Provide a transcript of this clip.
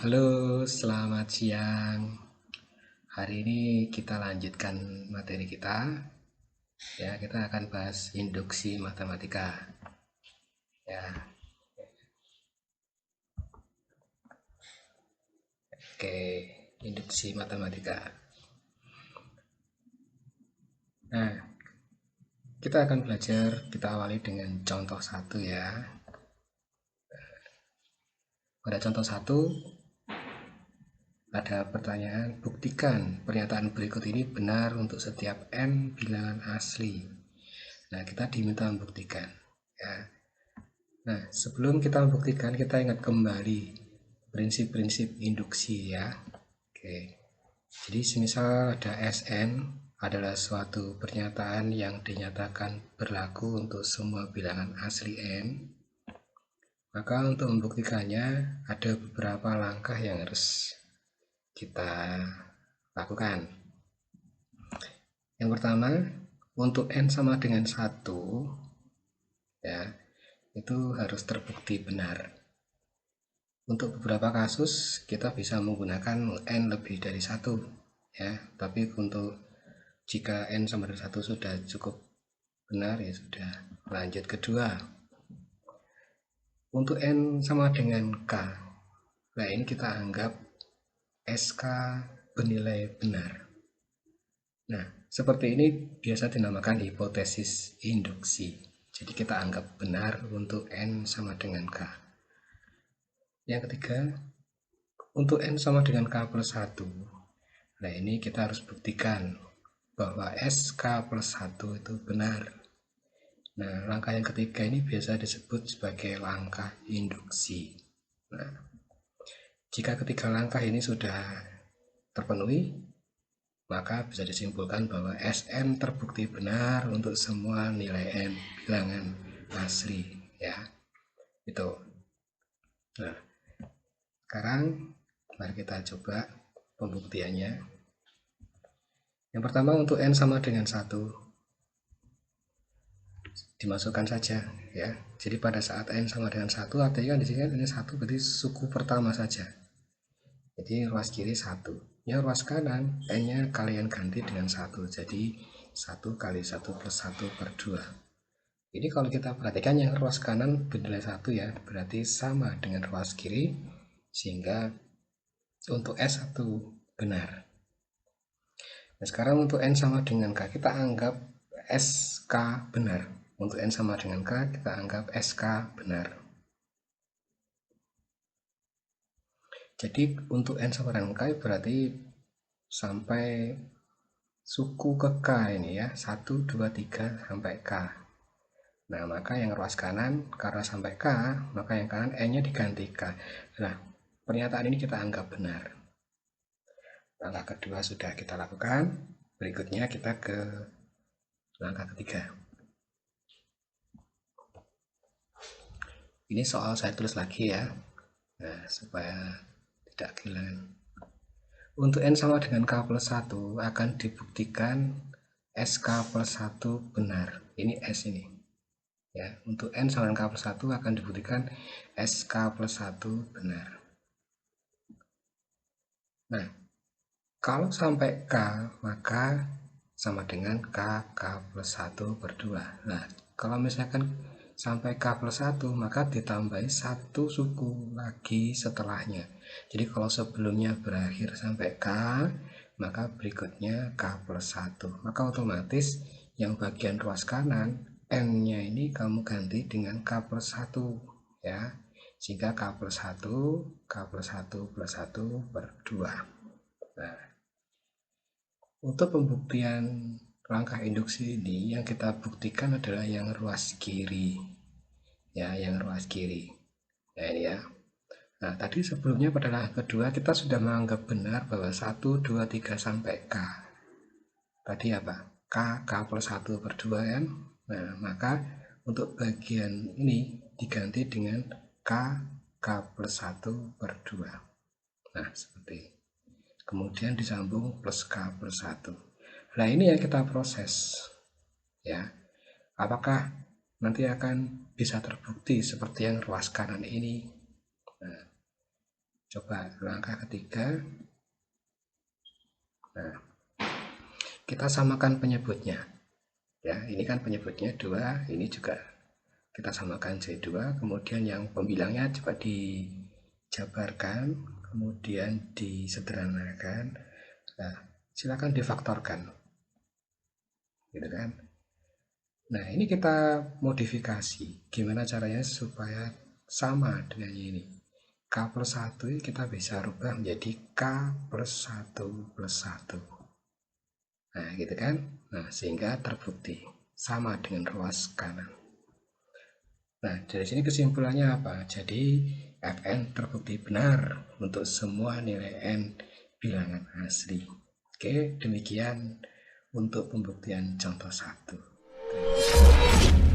Halo, selamat siang. Hari ini kita lanjutkan materi kita. Ya, kita akan bahas induksi matematika. Ya, oke, induksi matematika. Nah, kita akan belajar, kita awali dengan contoh satu ya. Pada contoh satu, ada pertanyaan, buktikan pernyataan berikut ini benar untuk setiap n bilangan asli. Nah, kita diminta membuktikan. Ya. Nah, sebelum kita membuktikan, kita ingat kembali prinsip-prinsip induksi ya. Oke. Jadi semisal ada Sn adalah suatu pernyataan yang dinyatakan berlaku untuk semua bilangan asli n, maka untuk membuktikannya ada beberapa langkah yang harus kita lakukan. Yang pertama, untuk n sama dengan 1 ya, itu harus terbukti benar. Untuk beberapa kasus kita bisa menggunakan n lebih dari 1 ya, tapi untuk jika n sama dengan 1 sudah cukup benar ya sudah. Lanjut kedua, untuk n sama dengan k, nah ini kita anggap SK bernilai benar. Nah, seperti ini biasa dinamakan hipotesis induksi. Jadi kita anggap benar untuk n sama dengan k. Yang ketiga, untuk n sama dengan k plus 1. Nah, ini kita harus buktikan bahwa SK plus 1 itu benar. Nah, langkah yang ketiga ini biasa disebut sebagai langkah induksi. Nah, jika ketiga langkah ini sudah terpenuhi, maka bisa disimpulkan bahwa Sn terbukti benar untuk semua nilai n bilangan asli ya. Itu. Nah, sekarang mari kita coba pembuktiannya. Yang pertama, untuk n sama dengan 1 dimasukkan saja ya. Jadi pada saat n sama dengan 1, artinya di sini ini 1 berarti suku pertama saja. Jadi ruas kiri 1. Ya, ruas kanan n-nya kalian ganti dengan 1. Jadi 1 kali 1 plus 1 per 2. Ini kalau kita perhatikan yang ruas kanan bernilai 1 ya, berarti sama dengan ruas kiri, sehingga untuk S1 benar. Nah, sekarang untuk N sama dengan K, kita anggap SK benar. Untuk N sama dengan K, kita anggap SK benar. Jadi untuk N sama dengan K berarti sampai suku ke K ini ya, 1, 2, 3 sampai K. Nah, maka yang ruas kanan karena sampai K, maka yang kanan N-nya diganti K. Nah, pernyataan ini kita anggap benar. Langkah kedua sudah kita lakukan. Berikutnya kita ke langkah ketiga. Ini soal saya tulis lagi ya. Nah, supaya tidak kehilangan. Untuk N sama dengan K plus 1 akan dibuktikan SK plus 1 benar. Ini S ini. Ya, untuk N sama dengan K plus 1 akan dibuktikan SK plus 1 benar. Nah, kalau sampai K, maka sama dengan K plus 1 per 2. Nah, kalau misalkan sampai K plus 1, maka ditambahi 1 suku lagi setelahnya. Jadi kalau sebelumnya berakhir sampai K, maka berikutnya K plus 1. Maka otomatis yang bagian ruas kanan, N-nya ini kamu ganti dengan K plus 1. Ya, sehingga K plus 1, K plus 1 plus 1 per 2. Nah, untuk pembuktian langkah induksi ini yang kita buktikan adalah yang ruas kiri. Ya, yang ruas kiri. Nah, ini ya. Nah, tadi sebelumnya pada langkah kedua kita sudah menganggap benar bahwa 1, 2, 3 sampai K. Tadi apa? K plus 1 per 2 kan? Nah, maka untuk bagian ini diganti dengan K plus 1 per 2. Nah, seperti ini. Kemudian disambung plus K plus 1. Nah, ini yang kita proses ya. Apakah nanti akan bisa terbukti seperti yang ruas kanan ini? Nah, Coba langkah ketiga. Nah, kita samakan penyebutnya. Ya, ini kan penyebutnya 2, ini juga kita samakan C2, kemudian yang pembilangnya coba dijabarkan, kemudian disederhanakan. Nah, silakan difaktorkan. Gitu kan? Nah, ini kita modifikasi. Gimana caranya supaya sama dengan ini? K plus 1 kita bisa rubah menjadi K plus 1 plus 1. Nah, gitu kan? Nah, sehingga terbukti sama dengan ruas kanan. Nah, dari sini kesimpulannya apa? Jadi, Fn terbukti benar untuk semua nilai N bilangan asli. Oke, demikian untuk pembuktian contoh 1.